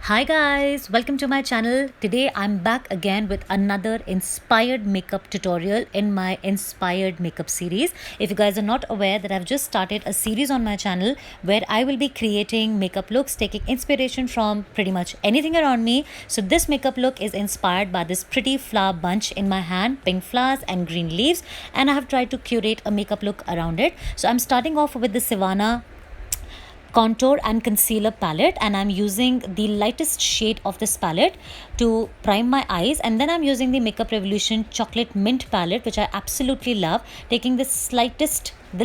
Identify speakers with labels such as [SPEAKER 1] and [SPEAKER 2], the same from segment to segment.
[SPEAKER 1] Hi guys, welcome to my channel. Today I'm back again with another inspired makeup tutorial in my inspired makeup series. If you guys are not aware that I've just started a series on my channel where I will be creating makeup looks taking inspiration from pretty much anything around me. So this makeup look is inspired by this pretty flower bunch in my hand, pink flowers and green leaves, and I have tried to curate a makeup look around it. So I'm starting off with the Sivanna contour and concealer palette, and I'm using the lightest shade of this palette to prime my eyes, and then I'm using the Makeup Revolution chocolate mint palette, which I absolutely love, taking the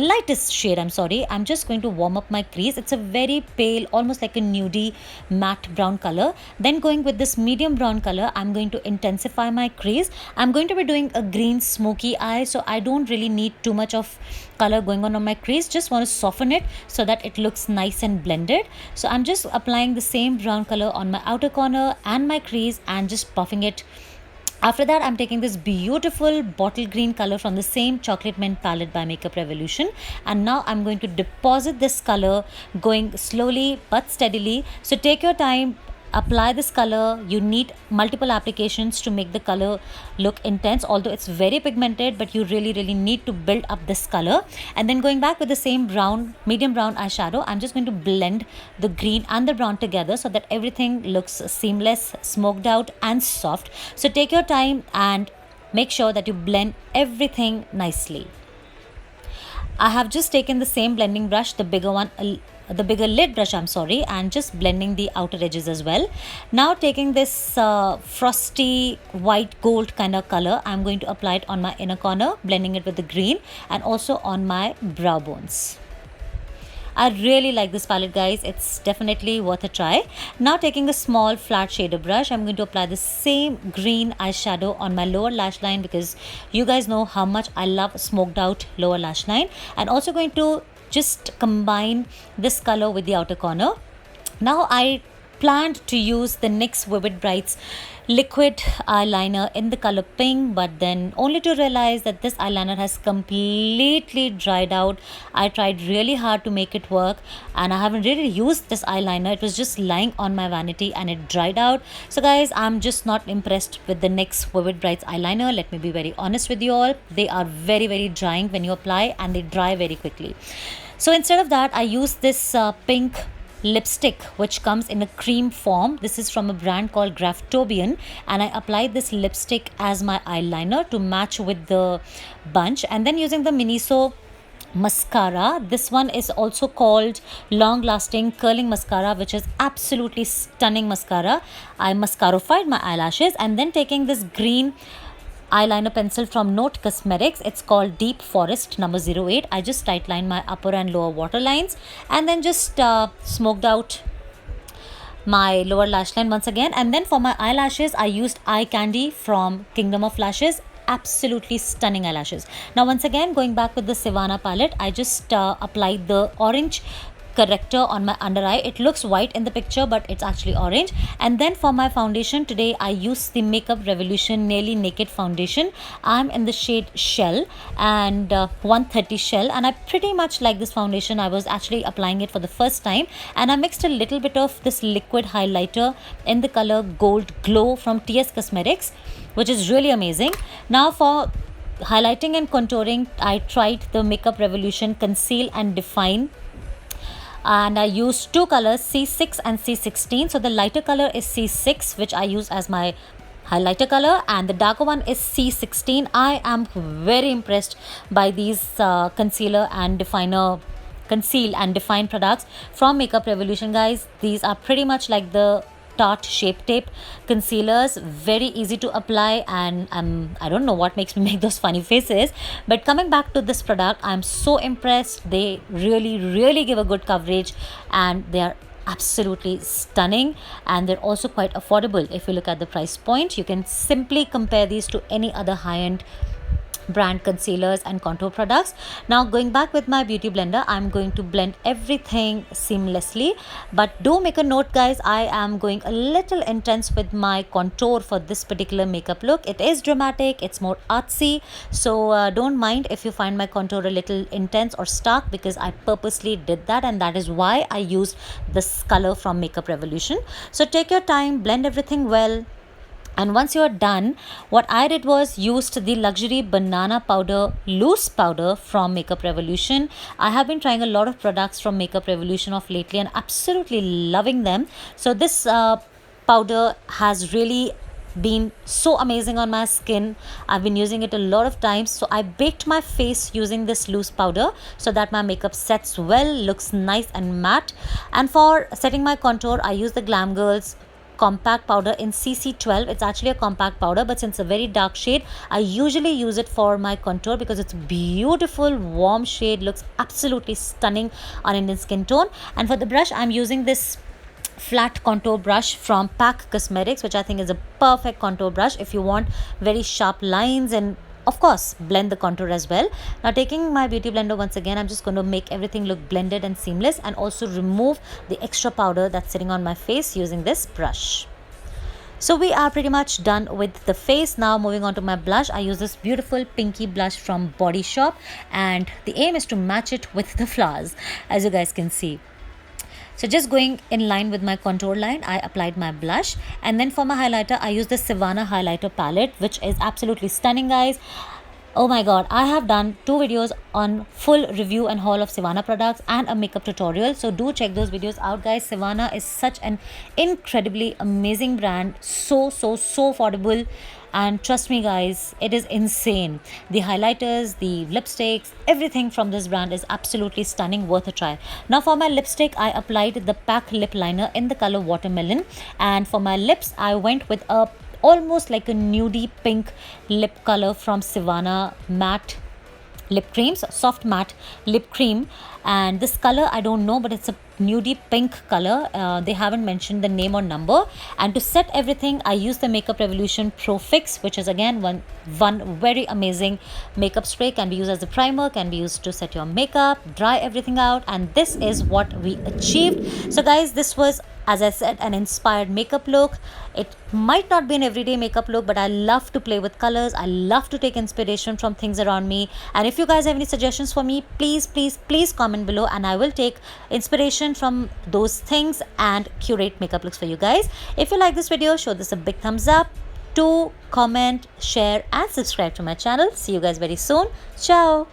[SPEAKER 1] lightest shade, I'm just going to warm up my crease. It's a very pale, almost like a nudie matte brown color. Then going with this medium brown color, I'm going to intensify my crease. I'm going to be doing a green smoky eye, so I don't really need too much of color going on my crease, just want to soften it so that it looks nice and blended. So I'm just applying the same brown color on my outer corner and my crease and just buffing it. After that, I'm taking this beautiful bottle green color from the same chocolate mint palette by Makeup Revolution, and now I'm going to deposit this color, going slowly but steadily. So take your time, apply this color. You need multiple applications to make the color look intense, although it's very pigmented, but you really need to build up this color. And then going back with the same medium brown eyeshadow, I'm just going to blend the green and the brown together so that everything looks seamless, smoked out and soft. So take your time and make sure that you blend everything nicely. I have just taken the same blending brush, the bigger lid brush, and just blending the outer edges as well. Now taking this frosty white gold kind of color, I'm going to apply it on my inner corner, blending it with the green, and also on my brow bones. I really like this palette, guys. It's definitely worth a try. Now taking a small flat shader brush, I'm going to apply the same green eyeshadow on my lower lash line, because you guys know how much I love smoked out lower lash line, and also going to just combine this color with the outer corner. Now I planned to use the NYX Vivid Brights liquid eyeliner in the color pink, but then only to realize that this eyeliner has completely dried out. I tried really hard to make it work, and I haven't really used this eyeliner. It was just lying on my vanity and it dried out. So guys, I'm just not impressed with the NYX Vivid Brights eyeliner. Let me be very honest with you all. They are very drying when you apply, and they dry very quickly. So instead of that, I use this pink lipstick which comes in a cream form. This is from a brand called Graftobian, and I applied this lipstick as my eyeliner to match with the bunch. And then using the Miniso mascara, this one is also called long lasting curling mascara, which is absolutely stunning mascara. I mascarified my eyelashes, and then taking this green eyeliner pencil from Note Cosmetics. It's called Deep Forest number 08. I just tight lined my upper and lower waterlines, and then just smoked out my lower lash line once again. And then for my eyelashes, I used Eye Candy from Kingdom of Lashes. Absolutely stunning eyelashes. Now once again, going back with the Sivanna palette, I just applied the orange corrector on my under eye. It looks white in the picture, but it's actually orange. And then for my foundation today, I use the Makeup Revolution Nearly Naked foundation. I'm in the shade Shell, and 130 Shell, and I pretty much like this foundation. I was actually applying it for the first time, and I mixed a little bit of this liquid highlighter in the color Gold Glow from TS Cosmetics, which is really amazing. Now for highlighting and contouring, I tried the Makeup Revolution Conceal and Define, and I used two colors, C6 and C16. So the lighter color is C6, which I use as my highlighter color, and the darker one is C16. I am very impressed by these conceal and define products from Makeup Revolution, guys. These are pretty much like the Tarte Shape Tape concealers, very easy to apply, and I don't know what makes me make those funny faces, but coming back to this product, I'm so impressed. They really give a good coverage, and they are absolutely stunning, and they're also quite affordable. If you look at the price point, you can simply compare these to any other high-end brand concealers and contour products. Now going back with my beauty blender, I'm going to blend everything seamlessly, but do make a note guys, I am going a little intense with my contour for this particular makeup look. It is dramatic, it's more artsy, so don't mind if you find my contour a little intense or stark, because I purposely did that, and that is why I used this color from Makeup Revolution. So take your time, blend everything well. And once you're done, what I did was used the luxury banana powder loose powder from Makeup Revolution. I have been trying a lot of products from Makeup Revolution of lately and absolutely loving them. So this powder has really been so amazing on my skin. I've been using it a lot of times. So I baked my face using this loose powder so that my makeup sets well, looks nice and matte. And for setting my contour, I use the GlamGals compact powder in CC12. It's actually a compact powder, but since it's a very dark shade, I usually use it for my contour because it's beautiful warm shade, looks absolutely stunning on Indian skin tone. And for the brush, I'm using this flat contour brush from Pack Cosmetics, which I think is a perfect contour brush if you want very sharp lines and of course blend the contour as well. Now taking my beauty blender once again, I'm just going to make everything look blended and seamless, and also remove the extra powder that's sitting on my face using this brush. So we are pretty much done with the face. Now moving on to my blush, I use this beautiful pinky blush from Bodyshop, and the aim is to match it with the flowers, as you guys can see. So just going in line with my contour line, I applied my blush, and then for my highlighter, I used the Sivanna highlighter palette, which is absolutely stunning guys. Oh my god, I have done 2 videos on full review and haul of Sivanna products and a makeup tutorial, so do check those videos out guys. Sivanna is such an incredibly amazing brand, so affordable, and trust me guys, it is insane. The highlighters, the lipsticks, everything from this brand is absolutely stunning, worth a try. Now for my lipstick, I applied the Pack lip liner in the color Watermelon, and for my lips, I went with a almost like a nudie pink lip color from Sivanna matte lip creams, soft matte lip cream. And this color I don't know, but it's a nudie pink color. They haven't mentioned the name or number. And to set everything, I use the Makeup Revolution Pro Fix, which is again one very amazing makeup spray. Can be used as a primer, can be used to set your makeup, dry everything out, and this is what we achieved. So guys, this was, as I said, an inspired makeup look. It might not be an everyday makeup look, but I love to play with colors. I love to take inspiration from things around me. And if you guys have any suggestions for me, please comment below, and I will take inspiration from those things and curate makeup looks for you guys. If you like this video, show this a big thumbs up. Do comment, share, and subscribe to my channel. See you guys very soon. Ciao.